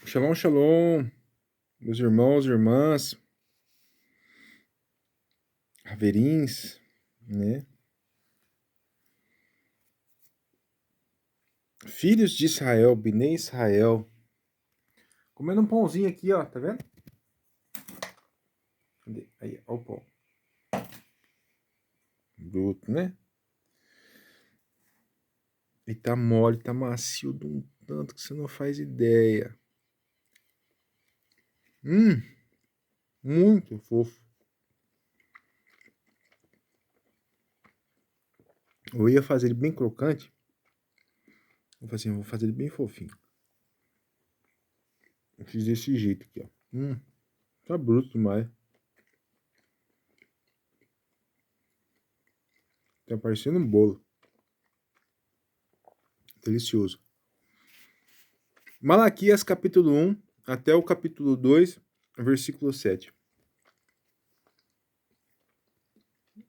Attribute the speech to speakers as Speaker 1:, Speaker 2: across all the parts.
Speaker 1: Shalom, shalom, meus irmãos e irmãs, haverins, né? Filhos de Israel, Bnei Israel. Comendo um pãozinho aqui, ó, tá vendo? Cadê? Aí, ó o pão. Bruto, né? E tá mole, tá macio de um tanto que você não faz ideia. Muito fofo. Eu ia fazer ele bem crocante. Eu falei assim, vou fazer ele bem fofinho. Eu fiz desse jeito aqui, ó. Tá bruto demais. Tá parecendo um bolo. Delicioso. Malaquias capítulo 1 até o capítulo 2, versículo 7.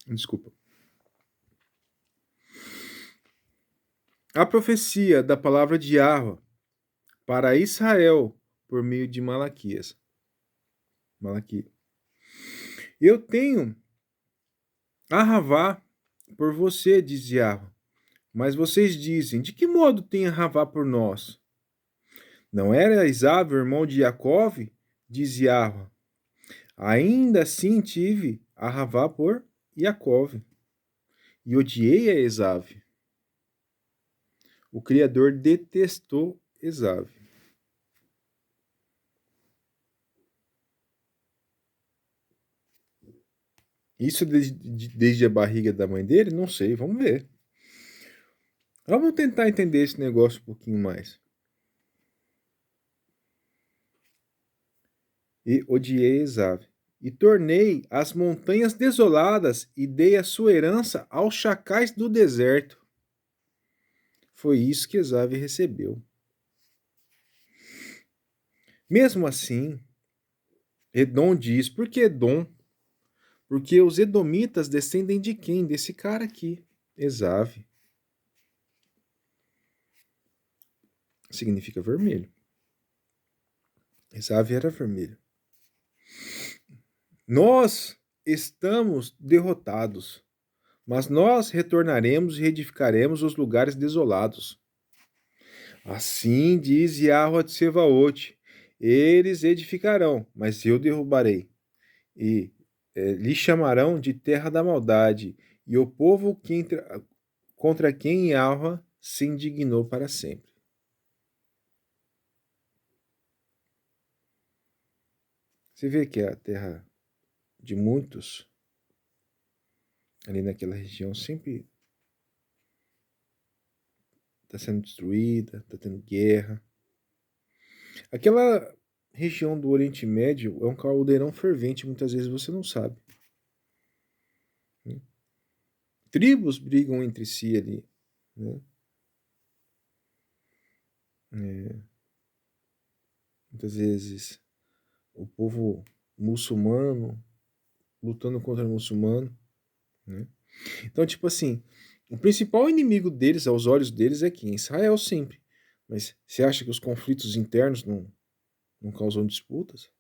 Speaker 1: Desculpa. A profecia da palavra de Yahweh para Israel por meio de Malaquias. Eu tenho Ahavá por você, diz Yahweh. Mas vocês dizem, de que modo tem Ahavá por nós? Não era Esaú, irmão de Jacove? Diz Yahweh. Ainda assim tive Ahavá por Jacove. E odiei a Esaú. O Criador detestou Esaú. Isso desde a barriga da mãe dele? Não sei, vamos ver. Vamos tentar entender esse negócio um pouquinho mais. E odiei Esaú. E tornei as montanhas desoladas e dei a sua herança aos chacais do deserto. Foi isso que Esaú recebeu. Mesmo assim, Edom diz, por que Edom? Porque os edomitas descendem de quem? Desse cara aqui, Esaú. Significa vermelho. Esaú era vermelho. Nós estamos derrotados, mas nós retornaremos e reedificaremos os lugares desolados. Assim diz Yahweh de Sevaot, eles edificarão, mas eu derrubarei, e lhe chamarão de terra da maldade, e o povo contra quem Yahweh se indignou para sempre. Você vê que é a terra de muitos, ali naquela região, sempre está sendo destruída, está tendo guerra. Aquela região do Oriente Médio é um caldeirão fervente, muitas vezes você não sabe. Tribos brigam entre si ali, né? Muitas vezes o povo muçulmano lutando contra o muçulmano, né? Então, tipo assim, o principal inimigo deles, aos olhos deles, é quem? Israel sempre. Mas você acha que os conflitos internos não causam disputas?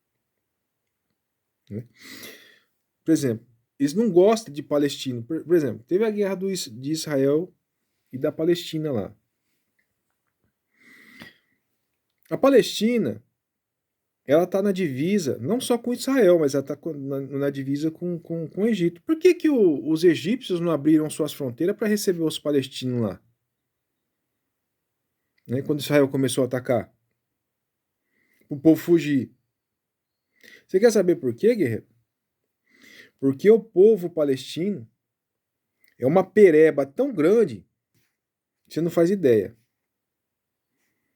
Speaker 1: Né? Por exemplo, eles não gostam de palestino. Por exemplo, teve a guerra de Israel e da Palestina lá. A Palestina, ela está na divisa, não só com Israel, mas ela está na divisa com o Egito. Por que os egípcios não abriram suas fronteiras para receber os palestinos lá? Né, quando Israel começou a atacar? O povo fugir. Você quer saber por quê, guerreiro? Porque o povo palestino é uma pereba tão grande que você não faz ideia.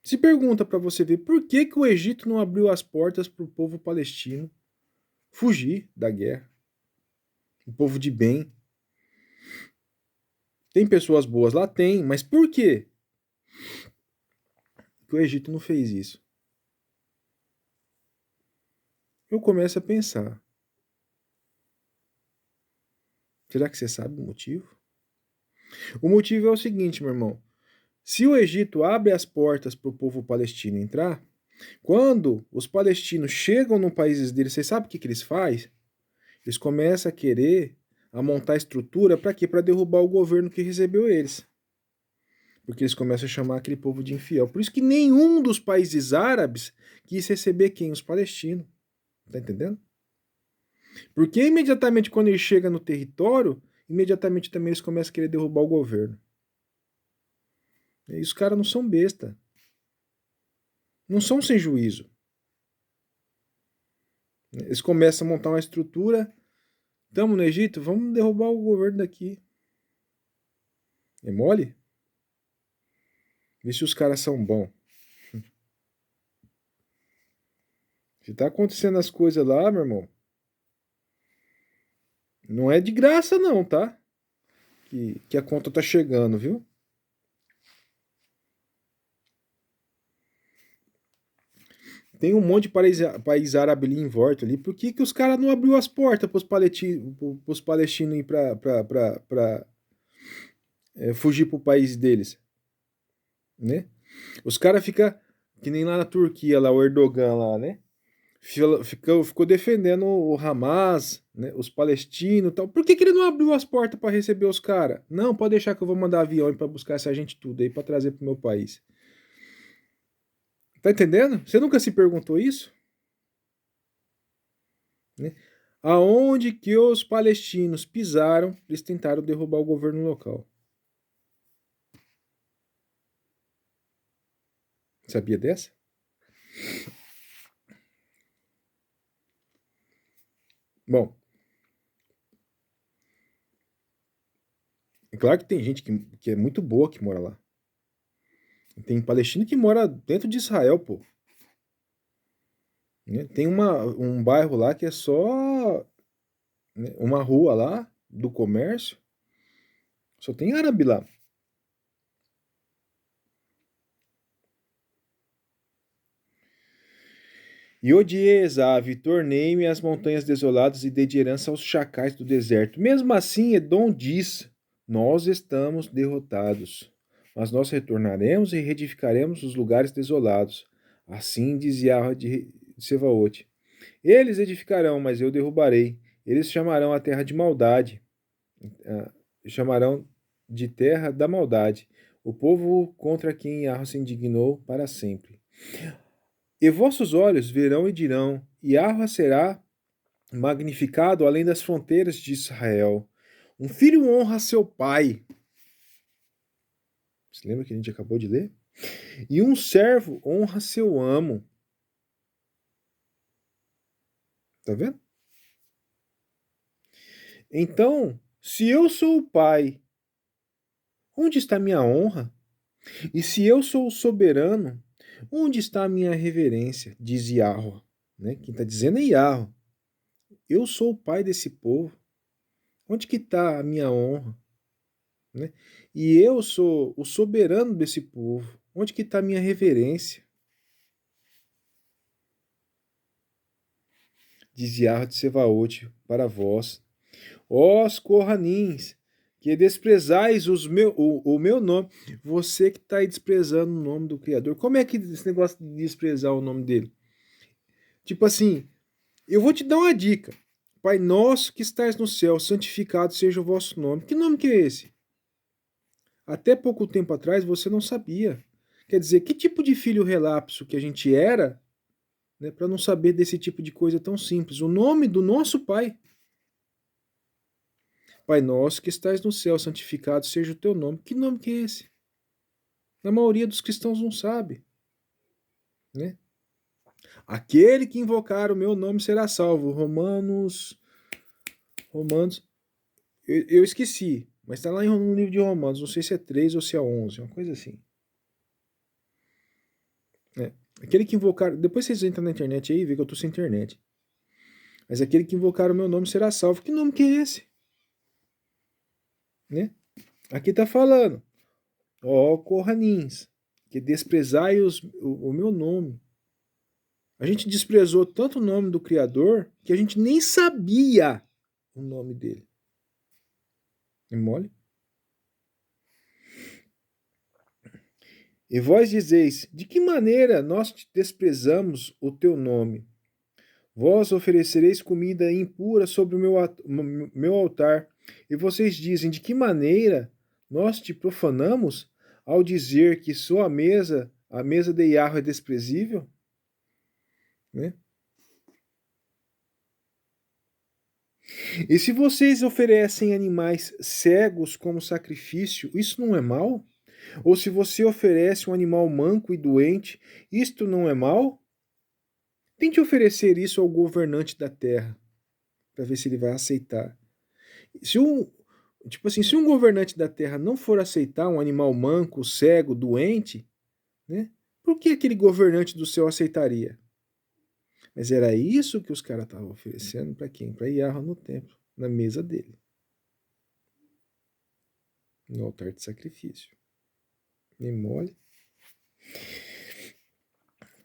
Speaker 1: Se pergunta para você ver por que o Egito não abriu as portas para o povo palestino fugir da guerra. O povo de bem. Tem pessoas boas lá? Tem, mas por quê que o Egito não fez isso? Eu começo a pensar. Será que você sabe o motivo? O motivo é o seguinte, meu irmão. Se o Egito abre as portas para o povo palestino entrar, Quando os palestinos chegam no país deles, vocês sabem o que eles fazem? Eles começam a querer a montar estrutura para quê? Para derrubar o governo que recebeu eles. Porque eles começam a chamar aquele povo de infiel. Por isso que nenhum dos países árabes quis receber quem? Os palestinos. Tá entendendo? Porque imediatamente quando ele chega no território, imediatamente também eles começam a querer derrubar o governo. E os caras não são besta. Não são sem juízo. Eles começam a montar uma estrutura. Estamos no Egito, vamos derrubar o governo daqui. É mole? Vê se os caras são bons. Se tá acontecendo as coisas lá, meu irmão, não é de graça não, tá? Que a conta tá chegando, viu? Tem um monte de país árabe ali em volta ali. Por que os caras não abriu as portas pros palestinos ir pra fugir pro país deles, né? Os caras ficam, que nem lá na Turquia, lá o Erdogan lá, né? Ficou defendendo o Hamas, né, os palestinos e tal. Por que ele não abriu as portas para receber os caras? Não, pode deixar que eu vou mandar avião para buscar essa gente tudo aí para trazer pro meu país. Tá entendendo? Você nunca se perguntou isso? Né? Aonde que os palestinos pisaram, eles tentaram derrubar o governo local. Sabia dessa? Bom, é claro que tem gente que é muito boa que mora lá. Tem palestino que mora dentro de Israel, pô. Né? Tem um bairro lá que é só, né, uma rua lá do comércio, só tem árabe lá. E odiei Esav, tornei-me às montanhas desoladas e dei de herança aos chacais do deserto. Mesmo assim, Edom diz: nós estamos derrotados, mas nós retornaremos e reedificaremos os lugares desolados. Assim diz Yahweh de Sevaote. Eles edificarão, mas eu derrubarei. Eles chamarão a terra de maldade, chamarão de terra da maldade, o povo contra quem Yahweh se indignou para sempre. E vossos olhos verão e dirão: Yahweh será magnificado além das fronteiras de Israel. Um filho honra seu pai. Você lembra que a gente acabou de ler? E um servo honra seu amo. Tá vendo? Então, se eu sou o pai, onde está minha honra? E se eu sou o soberano, onde está a minha reverência? Diz Yahweh. Né? Quem está dizendo é Yahweh. Eu sou o pai desse povo. Onde que está a minha honra? Né? E eu sou o soberano desse povo. Onde que está a minha reverência? Diz Yahweh de Sevaote para vós, ó Corranins, que desprezais o meu nome. Você que está aí desprezando o nome do Criador. Como é que esse negócio de desprezar o nome dele? Tipo assim, eu vou te dar uma dica. Pai nosso que estais no céu, santificado seja o vosso nome. Que nome que é esse? Até pouco tempo atrás você não sabia. Quer dizer, que tipo de filho relapso que a gente era, né, para não saber desse tipo de coisa tão simples? O nome do nosso Pai. Pai nosso que estais no céu, santificado seja o teu nome. Que nome que é esse? A maioria dos cristãos não sabe, né? Aquele que invocar o meu nome será salvo. Romanos, eu esqueci, mas está lá no livro de Romanos, não sei se é 3 ou se é 11, uma coisa assim. É. Aquele que invocar, depois vocês entram na internet aí e vê que eu tô sem internet. Mas aquele que invocar o meu nome será salvo. Que nome que é esse? Né? Aqui está falando, ó Corranins, que desprezai o meu nome. A gente desprezou tanto o nome do Criador que a gente nem sabia o nome dele. É mole? E vós dizeis: de que maneira nós te desprezamos o teu nome? Vós oferecereis comida impura sobre o meu altar. E vocês dizem: de que maneira nós te profanamos ao dizer que só a mesa de Yahweh é desprezível? Né? E se vocês oferecem animais cegos como sacrifício, isso não é mal? Ou se você oferece um animal manco e doente, isto não é mal? Tente oferecer isso ao governante da terra, para ver se ele vai aceitar. Se um, tipo assim, se um governante da terra não for aceitar um animal manco, cego, doente, né? Por que aquele governante do céu aceitaria? Mas era isso que os caras estavam oferecendo para quem? Para Yahweh no templo, na mesa dele, no altar de sacrifício. Me mole.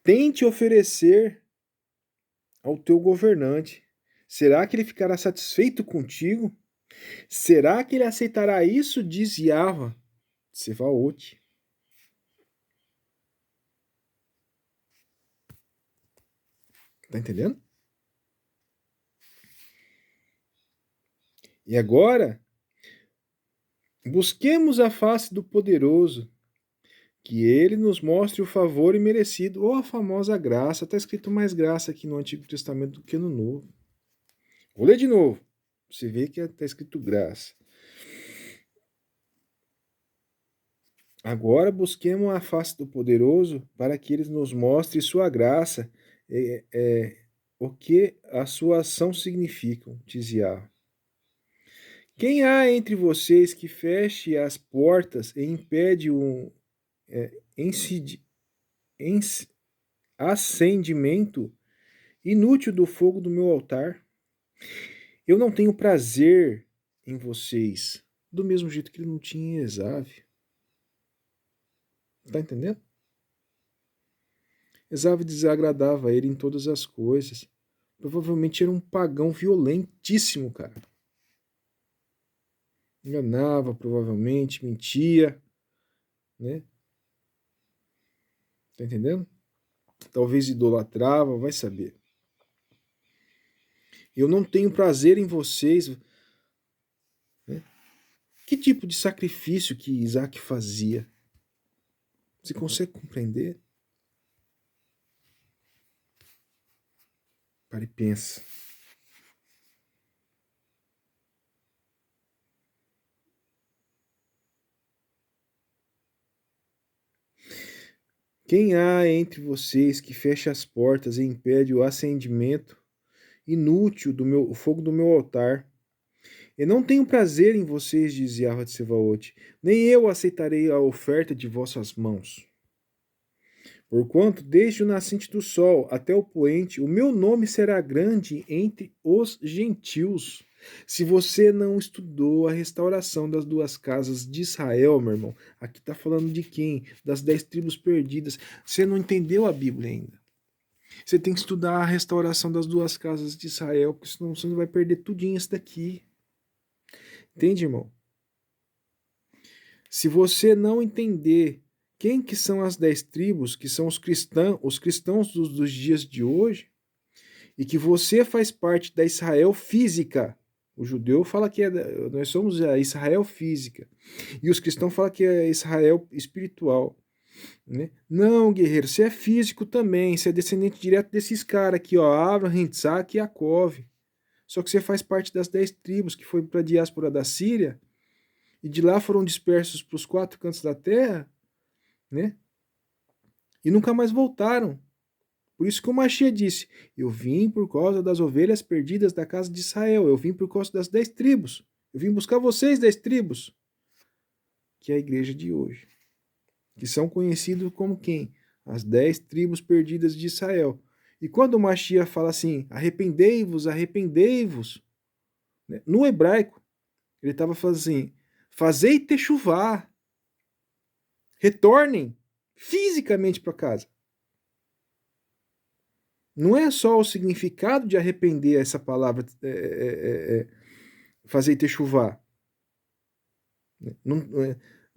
Speaker 1: Tente oferecer ao teu governante. Será que ele ficará satisfeito contigo? Será que ele aceitará isso? Diz Yahweh Tsevaot. Tá entendendo? E agora, busquemos a face do poderoso, que ele nos mostre o favor imerecido, ou a famosa graça. Está escrito mais graça aqui no Antigo Testamento do que no Novo. Vou ler de novo. Você vê que está escrito graça. Agora busquemos a face do poderoso para que ele nos mostre sua graça, o que a sua ação significa, diz Yahweh. Quem há entre vocês que feche as portas e impede um acendimento inútil do fogo do meu altar? Eu não tenho prazer em vocês, do mesmo jeito que ele não tinha em Esav. Tá entendendo? Esav desagradava ele em todas as coisas. Provavelmente era um pagão violentíssimo, cara. Enganava, provavelmente, mentia, né? Tá entendendo? Talvez idolatrava, vai saber. Eu não tenho prazer em vocês. Né? Que tipo de sacrifício que Isaac fazia? Você consegue compreender? Para e pensa. Quem há entre vocês que fecha as portas e impede o acendimento inútil o fogo do meu altar? Eu não tenho prazer em vocês, diz Yahweh Tsevaot, nem eu aceitarei a oferta de vossas mãos. Porquanto, desde o nascente do sol até o poente, o meu nome será grande entre os gentios. Se você não estudou a restauração das duas casas de Israel, meu irmão, aqui está falando de quem? Das 10 tribos perdidas. Você não entendeu a Bíblia ainda. Você tem que estudar a restauração das duas casas de Israel, porque senão você não vai perder tudinho isso daqui. Entende, irmão? Se você não entender quem que são as 10 tribos, que são os cristãos dos dias de hoje, e que você faz parte da Israel física. O judeu fala que nós somos a Israel física. E os cristãos falam que é Israel espiritual. Né? Não, guerreiro, você é físico também. Você é descendente direto desses caras aqui, ó, Abraham, Isaac e Jacob. Só que você faz parte das 10 tribos que foi para a diáspora da Síria. E de lá foram dispersos para os 4 cantos da terra. Né? E nunca mais voltaram. Por isso que o Machia disse, eu vim por causa das ovelhas perdidas da casa de Israel, eu vim por causa das 10 tribos, eu vim buscar vocês, 10 tribos, que é a igreja de hoje, que são conhecidos como quem? As 10 tribos perdidas de Israel. E quando o Machia fala assim, arrependei-vos, arrependei-vos, né? No hebraico, ele estava falando assim, fazei techuvá, retornem fisicamente para casa. Não é só o significado de arrepender essa palavra, fazer techuvá. Não,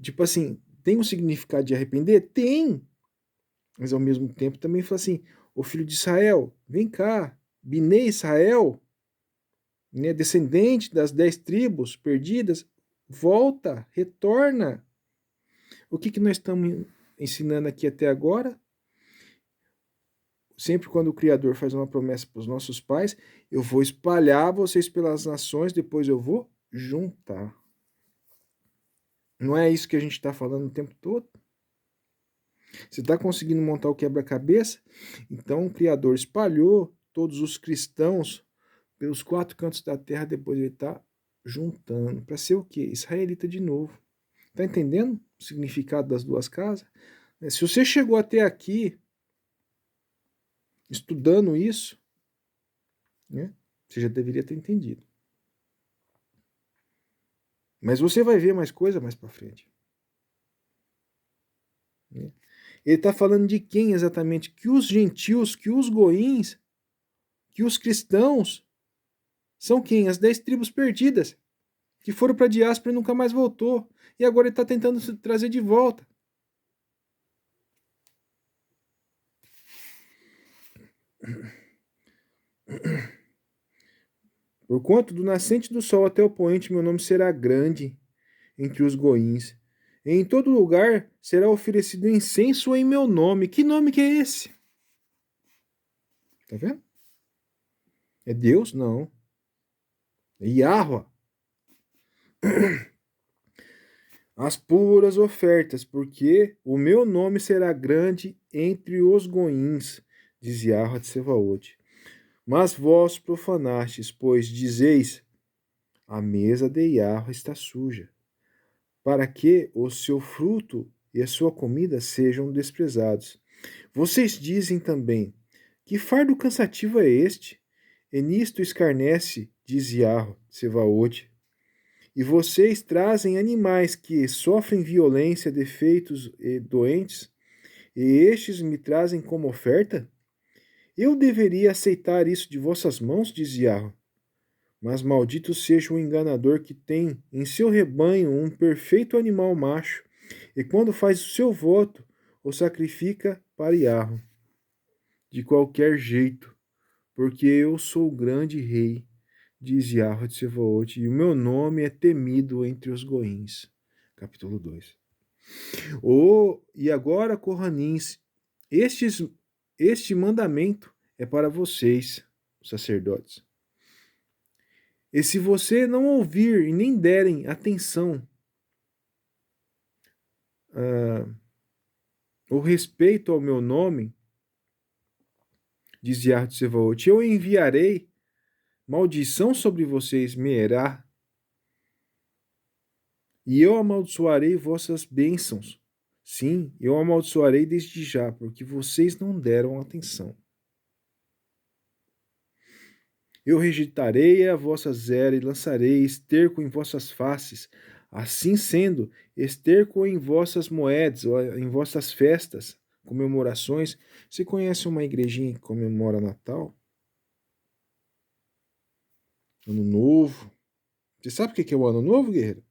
Speaker 1: tipo assim, tem um significado de arrepender? Tem! Mas ao mesmo tempo também fala assim, ô filho de Israel, vem cá, Binei Israel, né, descendente das 10 tribos perdidas, volta, retorna. O que nós estamos ensinando aqui até agora? Sempre quando o Criador faz uma promessa para os nossos pais, eu vou espalhar vocês pelas nações, depois eu vou juntar. Não é isso que a gente está falando o tempo todo? Você está conseguindo montar o quebra-cabeça? Então o Criador espalhou todos os cristãos pelos 4 cantos da terra, depois ele está juntando. Para ser o quê? Israelita de novo. Está entendendo o significado das 2 casas? Se você chegou até aqui estudando isso, né, você já deveria ter entendido. Mas você vai ver mais coisa mais para frente. Né? Ele está falando de quem exatamente? Que os gentios, que os goíns, que os cristãos são quem? As 10 tribos perdidas, que foram para a diáspora e nunca mais voltou. E agora ele está tentando se trazer de volta. Por conta do nascente do sol até o poente, meu nome será grande entre os goíns. E em todo lugar será oferecido incenso em meu nome. Que nome que é esse? Tá vendo? É Deus? Não. É Yahweh. As puras ofertas, porque o meu nome será grande entre os goíns, diz Yahweh de Sebaote. Mas vós profanastes, pois dizeis, a mesa de Yahweh está suja, para que o seu fruto e a sua comida sejam desprezados. Vocês dizem também, que fardo cansativo é este? E nisto escarnece, diz Yahweh, Sebaote. E vocês trazem animais que sofrem violência, defeitos e doentes, e estes me trazem como oferta? Eu deveria aceitar isso de vossas mãos, diz Yahweh. Mas maldito seja o enganador que tem em seu rebanho um perfeito animal macho, e quando faz o seu voto, o sacrifica para Yahweh. De qualquer jeito, porque eu sou o grande rei, diz Yahweh de Sebaote, e o meu nome é temido entre os goíns. Capítulo 2. E agora, Corranins, este mandamento é para vocês, os sacerdotes. E se você não ouvir e nem derem atenção ou respeito ao meu nome, diz Yahweh de Sebaote, eu enviarei maldição sobre vocês, Meerá, e eu amaldiçoarei vossas bênçãos. Sim, eu amaldiçoarei desde já, porque vocês não deram atenção. Eu rejeitarei a vossa zera e lançarei esterco em vossas faces. Assim sendo, esterco em vossas moedas, em vossas festas, comemorações. Você conhece uma igrejinha que comemora Natal? Ano Novo? Você sabe o que é o Ano Novo, guerreiro?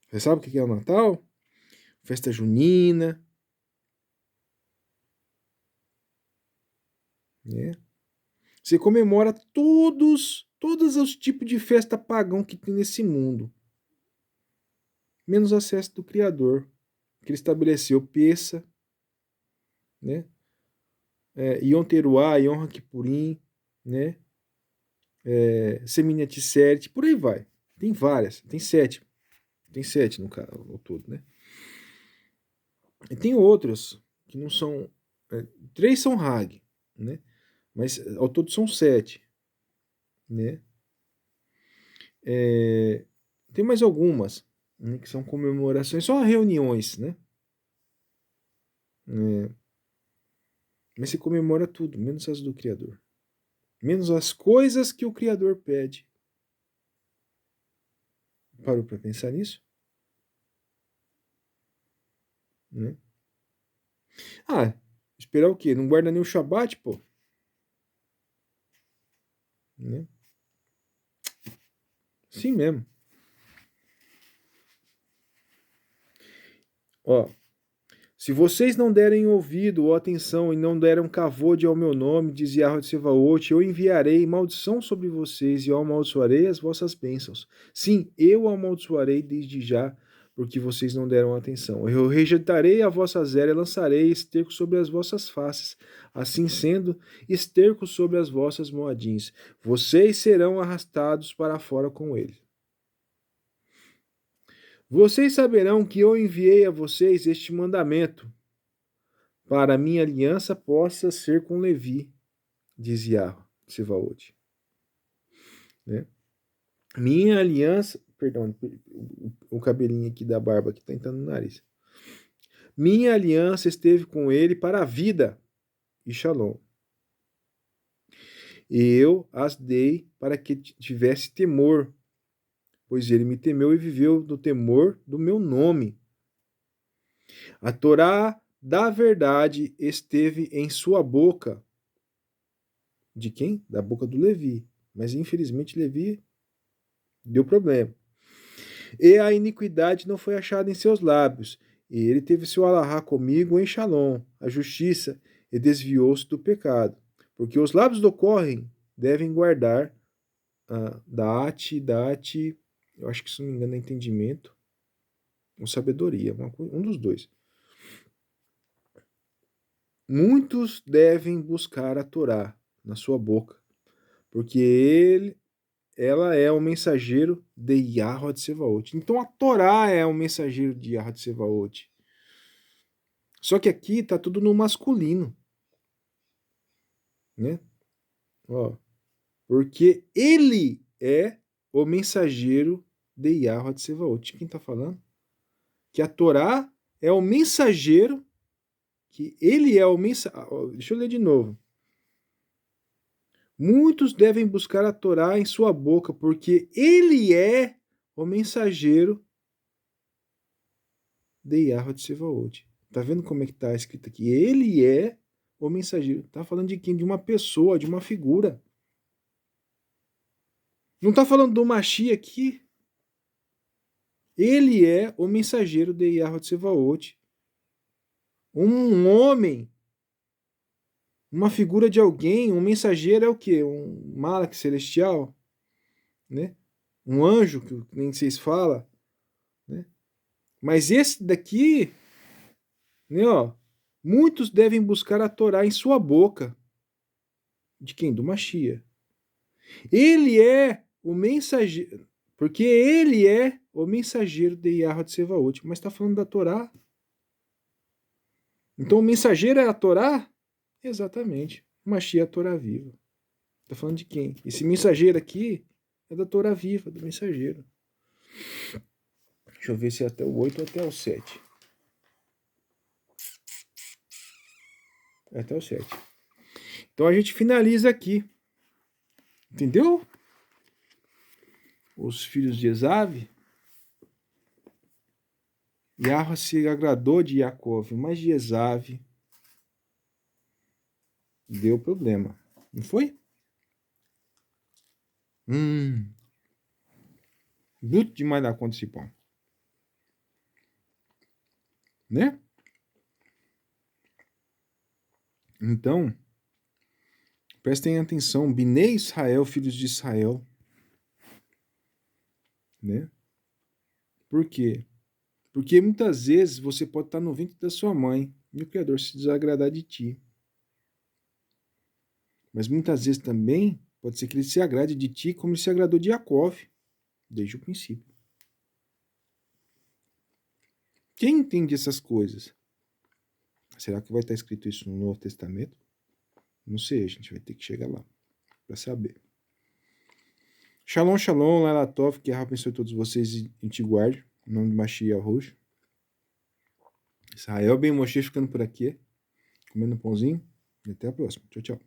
Speaker 1: Você sabe o que é o Natal? Festa junina, né? Você comemora todos os tipos de festa pagão que tem nesse mundo, menos a festa do Criador, que ele estabeleceu Peça, né? Yom Teruah, Yom Kippurim, né? Semini Atzeret, por aí vai. Tem várias, tem 7. Tem 7 no caso, ao todo, né? E tem outros que não são. 3 são Hag, né? Mas ao todo são 7, né? Tem mais algumas, né, que são comemorações, só reuniões, né? Mas se comemora tudo, menos as do Criador. Menos as coisas que o Criador pede. Parou para pensar nisso? Né? Ah, esperar o quê? Não guarda nem o Shabat, pô? Né? Sim mesmo. Ó, se vocês não derem ouvido ou atenção e não deram cavode ao meu nome, diz Yahweh de Sebaot, eu enviarei maldição sobre vocês e eu amaldiçoarei as vossas bênçãos. Sim, eu amaldiçoarei desde já, porque vocês não deram atenção. Eu rejeitarei a vossa zera e lançarei esterco sobre as vossas faces. Assim sendo, esterco sobre as vossas moadins. Vocês serão arrastados para fora com ele. Vocês saberão que eu enviei a vocês este mandamento, para a minha aliança possa ser com Levi, diz Yahweh, Sevaot. Né? Minha aliança, perdão, o cabelinho aqui da barba que está entrando no nariz. Minha aliança esteve com ele para a vida e shalom. E eu as dei para que tivesse temor, pois ele me temeu e viveu no temor do meu nome. A Torá da verdade esteve em sua boca. De quem? Da boca do Levi. Mas infelizmente Levi deu problema. E a iniquidade não foi achada em seus lábios. E ele teve seu alahá comigo em Shalom, a justiça, e desviou-se do pecado. Porque os lábios do correm devem guardar date, eu acho que se não me engano é entendimento ou sabedoria, um dos dois. Muitos devem buscar a Torá na sua boca, porque ela é o mensageiro de Yahweh de Sevaot. Então a Torá é o mensageiro de Yahweh de Sevaot. Só que aqui tá tudo no masculino, né? Ó, porque ele é o mensageiro de Yahweh de Sevaot. Quem tá falando? Que a Torá é o mensageiro, que ele é o mensageiro. Deixa eu ler de novo. Muitos devem buscar a Torá em sua boca, porque ele é o mensageiro de Yahweh de Sevaot. Tá vendo como é que tá escrito aqui? Ele é o mensageiro. Tá falando de quem? De uma pessoa, de uma figura. Não tá falando do Mashiach aqui. Ele é o mensageiro de Yahweh de Sevaot. Um homem, uma figura de alguém, um mensageiro é o quê? Um malak celestial, né? Um anjo, que nem vocês falam, né? Mas esse daqui, né, ó, muitos devem buscar a Torá em sua boca. De quem? Do Mashiach. Ele é o mensageiro, porque ele é o mensageiro de Yahweh de Sevaot, mas está falando da Torá. Então o mensageiro é a Torá? Exatamente. O Mashiach é a Torá viva. Está falando de quem? Esse mensageiro aqui é da Torá viva, do mensageiro. Deixa eu ver se é até o 8 ou até o 7. É até o 7. Então a gente finaliza aqui. Entendeu? Os filhos de Esav. Yahweh se agradou de Yaakov, mas de Esav deu problema. Não foi? Bruto demais da conta esse pão. Né? Então, prestem atenção. Binei Israel, filhos de Israel. Né? Por quê? Porque muitas vezes você pode estar no ventre da sua mãe e o Criador se desagradar de ti. Mas muitas vezes também pode ser que ele se agrade de ti como ele se agradou de Yaakov, desde o princípio. Quem entende essas coisas? Será que vai estar escrito isso no Novo Testamento? Não sei, a gente vai ter que chegar lá para saber. Shalom, shalom, Lalatov, que a abençoe todos vocês e te guarde. Em nome de Mashiach Roxo. Israel Ben Moshe ficando por aqui, comendo um pãozinho. E até a próxima. Tchau, tchau.